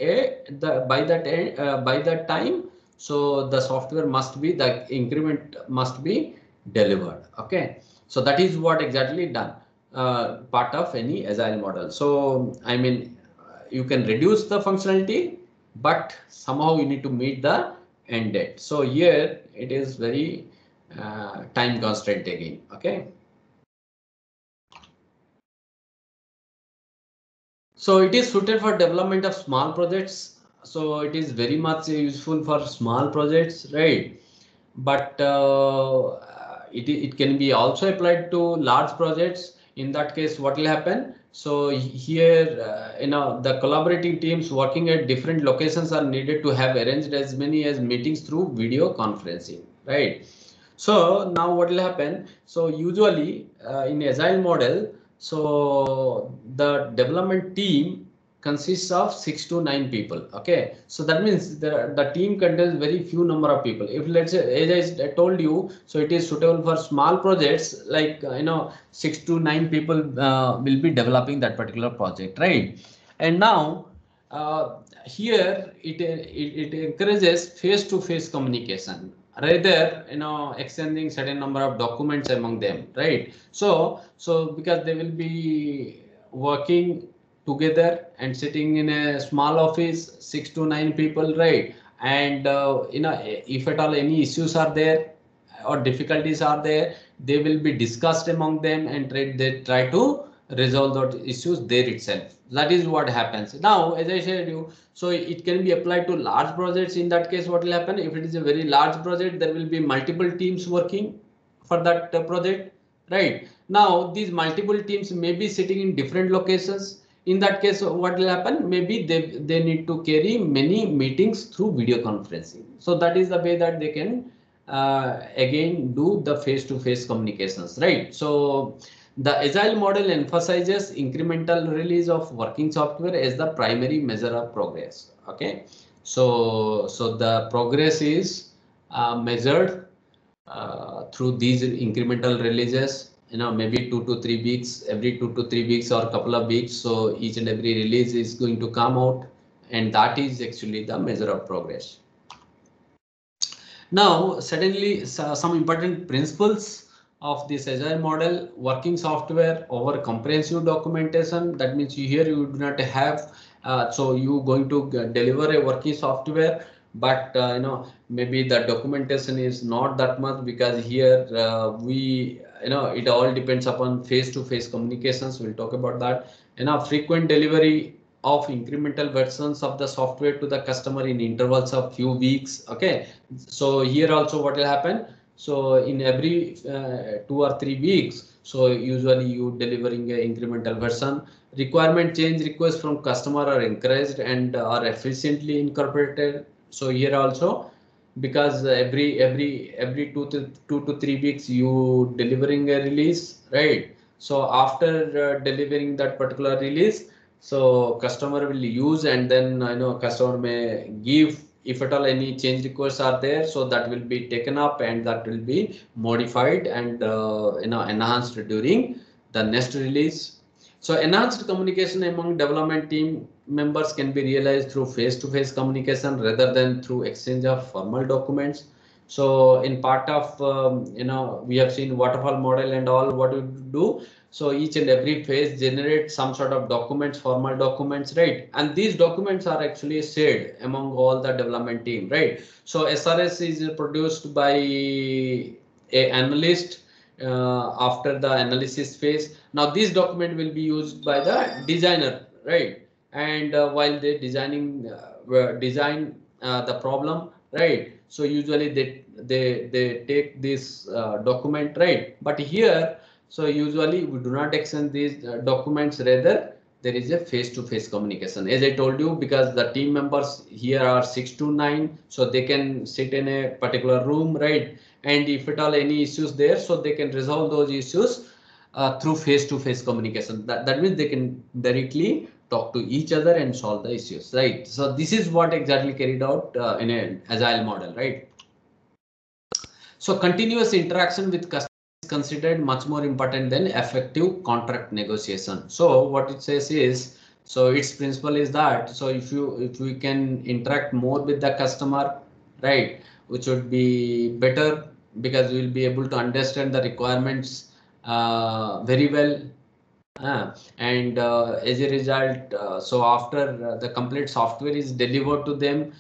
time, so the software must be, the increment must be delivered. Okay, so that is what exactly done part of any agile model. So I mean, you can reduce the functionality, but somehow you need to meet the end date. So here it is very time constraint again. Okay. So it is suited for development of small projects. So it is very much useful for small projects, right? But it can be also applied to large projects. In that case, what will happen? So here, the collaborative teams working at different locations are needed to have arranged as many as meetings through video conferencing, right? So now what will happen? So usually in agile model, so the development team consists of 6 to 9 people. Okay, so that means the team contains very few number of people. If let's say, as I told you, so it is suitable for small projects, like 6 to 9 people will be developing that particular project, right? And now here it encourages face-to-face communication, rather exchanging certain number of documents among them, right? So because they will be working together and sitting in a small office, 6 to 9 people, right? And if at all any issues are there or difficulties are there, they will be discussed among them, and they try to resolve those issues there itself. That is what happens. Now, as I said you, so it can be applied to large projects. In that case, what will happen? If it is a very large project, there will be multiple teams working for that project, right? Now, these multiple teams may be sitting in different locations. In that case, what will happen? Maybe they need to carry many meetings through video conferencing. So that is the way that they can again do the face-to-face communications, right? So the agile model emphasizes incremental release of working software as the primary measure of progress. Okay, so the progress is measured through these incremental releases. You know, maybe 2 to 3 weeks, every 2 to 3 weeks or a couple of weeks. So each and every release is going to come out, and that is actually the measure of progress. Now, suddenly some important principles of this agile model: working software over comprehensive documentation. That means here you do not have, so you going to deliver a working software, but you know, maybe the documentation is not that much, because here we, you know, it all depends upon face-to-face communications. We'll talk about that. You know, frequent delivery of incremental versions of the software to the customer in intervals of few weeks. Okay, so here also what will happen? So in every 2 or 3 weeks, so usually you delivering a incremental version. Requirement change requests from customer are encouraged and are efficiently incorporated. So here also, because every 2 to 3 weeks you delivering a release, right? So after delivering that particular release, so customer will use, and then I know customer may give, if at all any change requests are there, so that will be taken up and that will be modified and you know, enhanced during the next release. So enhanced communication among development team members can be realized through face-to-face communication rather than through exchange of formal documents. So in part of you know, we have seen waterfall model and all, what we do. So each and every phase generates some sort of documents, formal documents, right? And these documents are actually shared among all the development team, right? So SRS is produced by a analyst after the analysis phase. Now this document will be used by the designer, right? And while they designing design the problem, right? So usually they take this document, right? But here, so usually we do not exchange these documents, rather there is a face-to-face communication. As I told you, because the team members here are 6 to 9, so they can sit in a particular room, right? And if at all any issues there, so they can resolve those issues through face-to-face communication. That means they can directly talk to each other and solve the issues, right? So this is what exactly carried out in an agile model, right? So continuous interaction with customers is considered much more important than effective contract negotiation. So what it says is, so its principle is that, so if we can interact more with the customer, right, which would be better, because we will be able to understand the requirements very well. And as a result, so after the complete software is delivered to them,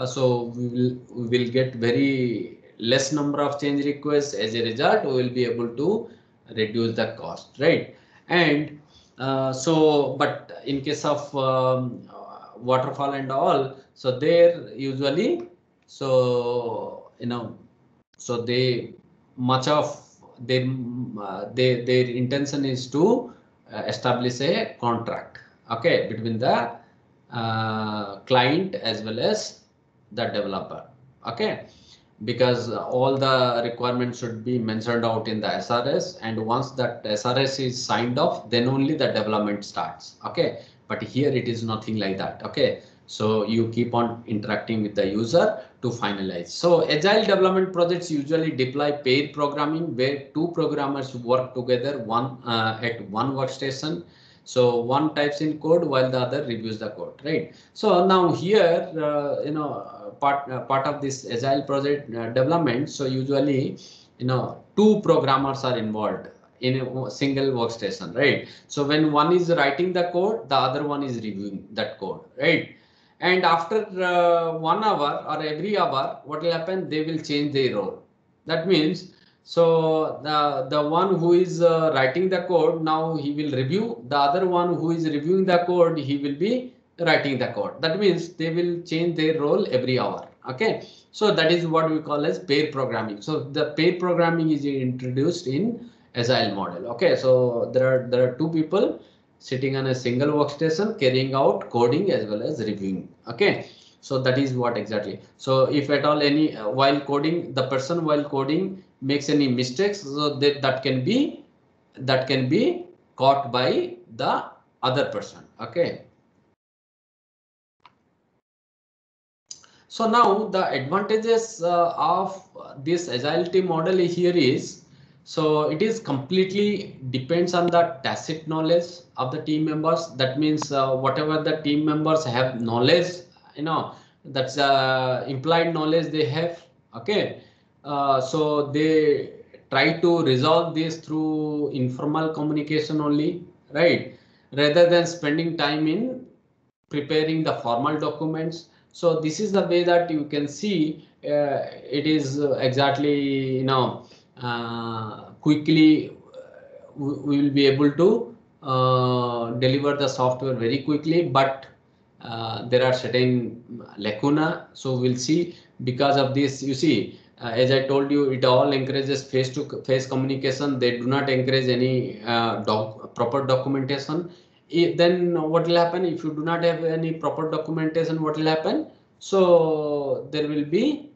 so we will get very less number of change requests. As a result, we will be able to reduce the cost, right? And so, but in case of waterfall and all, so there usually, so you know, so they much of their intention is to establish a contract, okay, between the client as well as the developer, okay, because all the requirements should be mentioned out in the SRS, and once that SRS is signed off, then only the development starts, okay. But here it is nothing like that, okay. So you keep on interacting with the user to finalize. So agile development projects usually deploy pair programming, where two programmers work together at one workstation. So one types in code while the other reviews the code, right? So now here, you know, part of this agile project development. So usually, you know, two programmers are involved in a single workstation, right? So when one is writing the code, the other one is reviewing that code, right? And after 1 hour or every hour, what will happen? They will change their role. That means, So the one who is writing the code, now he will review. The other one who is reviewing the code, he will be writing the code. That means they will change their role every hour. Okay, so that is what we call as pair programming. So the pair programming is introduced in Agile model. Okay, so there are two people sitting on a single workstation carrying out coding as well as reviewing. Okay, so that is what exactly. So if at all any while coding, the person while coding makes any mistakes, so that can be caught by the other person. Okay. So now the advantages of this agility model here is, so it is completely depends on the tacit knowledge of the team members. That means whatever the team members have knowledge, that's implied knowledge they have. Okay, so they try to resolve this through informal communication only, right? Rather than spending time in preparing the formal documents. So this is the way that you can see it is exactly, quickly we will be able to deliver the software very quickly, but there are certain lacuna. So we'll see because of this, you see, as I told you, it all encourages face-to-face communication. They do not encourage any proper documentation. Then what will happen if you do not have any proper documentation? What will happen? So there will be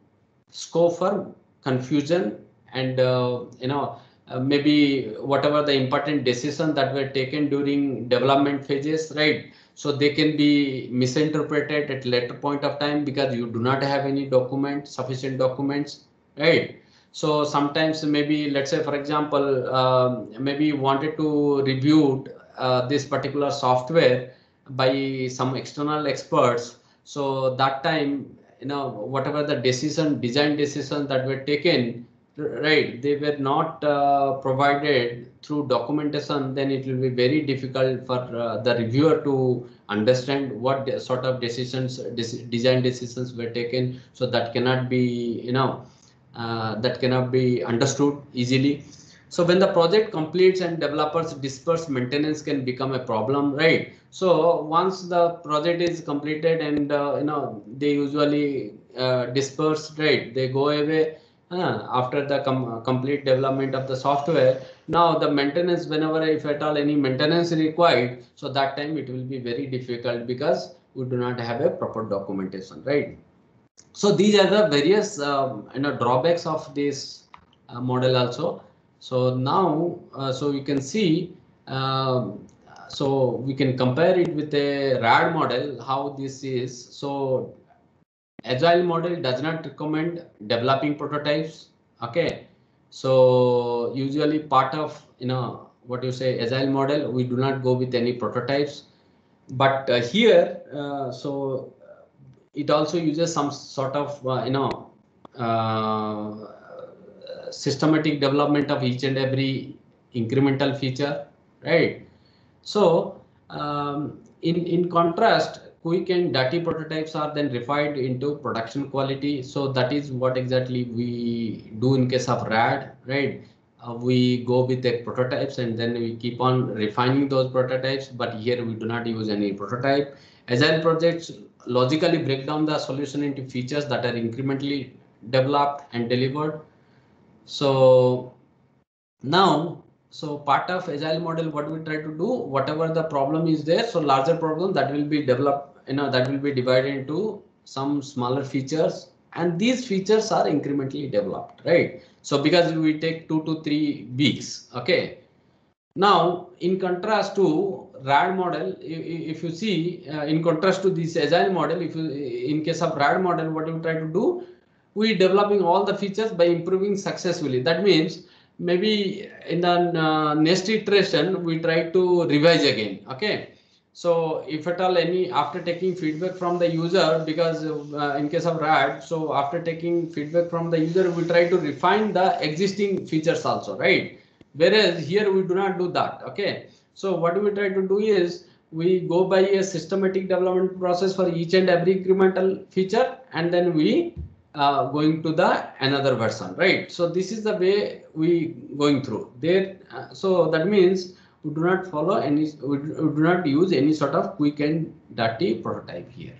scope for confusion, and maybe whatever the important decisions that were taken during development phases, right? So they can be misinterpreted at later point of time because you do not have any sufficient documents, right? So sometimes maybe, let's say for example, maybe you wanted to review this particular software by some external experts. So that time, whatever the design decisions that were taken, right, they were not provided through documentation. Then it will be very difficult for the reviewer to understand what sort of design decisions were taken. So that cannot be, that cannot be understood easily. So when the project completes and developers disperse, maintenance can become a problem, right? So once the project is completed and they usually disperse, right? They go away after the complete development of the software. Now the maintenance, whenever if at all any maintenance is required, so that time it will be very difficult because we do not have a proper documentation, right? So these are the various drawbacks of this model also. So now so you can see, so we can compare it with a RAD model, how this is. So agile model does not recommend developing prototypes. Okay, so usually part of what you say agile model, we do not go with any prototypes. But here so it also uses some sort of systematic development of each and every incremental feature, right? So in contrast, quick and dirty prototypes are then refined into production quality. So that is what exactly we do in case of RAD, right? We go with the prototypes and then we keep on refining those prototypes, but here we do not use any prototype. Agile projects logically break down the solution into features that are incrementally developed and delivered. So now, so part of agile model, what we try to do, whatever the problem is there, so larger problem that will be developed, that will be divided into some smaller features, and these features are incrementally developed, right? So because we take 2 to 3 weeks, okay. Now, in contrast to RAD model, if you see, in contrast to this agile model, if you, in case of RAD model, what you try to do, we developing all the features by improving successfully. That means maybe in the next iteration, we try to revise again. Okay. So if at all any, after taking feedback from the user, because in case of RAD, so after taking feedback from the user, we try to refine the existing features also, right? Whereas here we do not do that. Okay, so what we try to do is we go by a systematic development process for each and every incremental feature, and then we going to the another version, right? So this is the way we going through there. So that means we do not follow any, we do not use any sort of quick and dirty prototype here.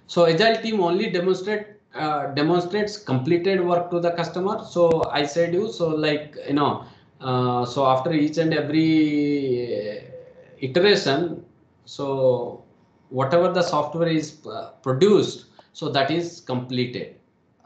So agile team only demonstrates completed work to the customer. So I said you, so like, you know, so after each and every iteration, so whatever the software is produced, so that is completed.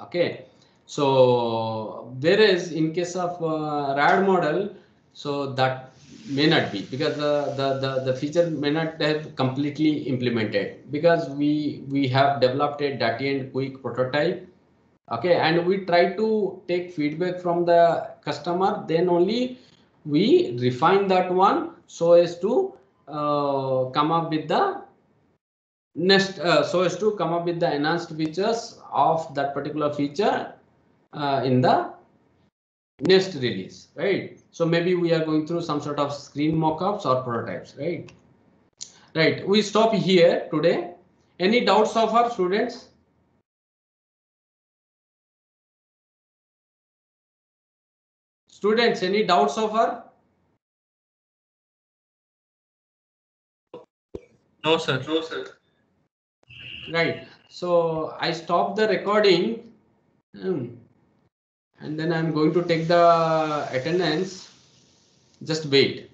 Okay. So whereas in case of RAD model, so that may not be, because the feature may not have completely implemented, because we have developed a dirty and quick prototype. Okay, and we try to take feedback from the customer, then only we refine that one so as to come up with the next, so as to come up with the enhanced features of that particular feature in the next release, right? So maybe we are going through some sort of screen mockups or prototypes, right? Right, we stop here today. Any doubts so far, students? Students, any doubts so far? No, sir. No, sir. Right, so I stop the recording and then I'm going to take the attendance. Just wait.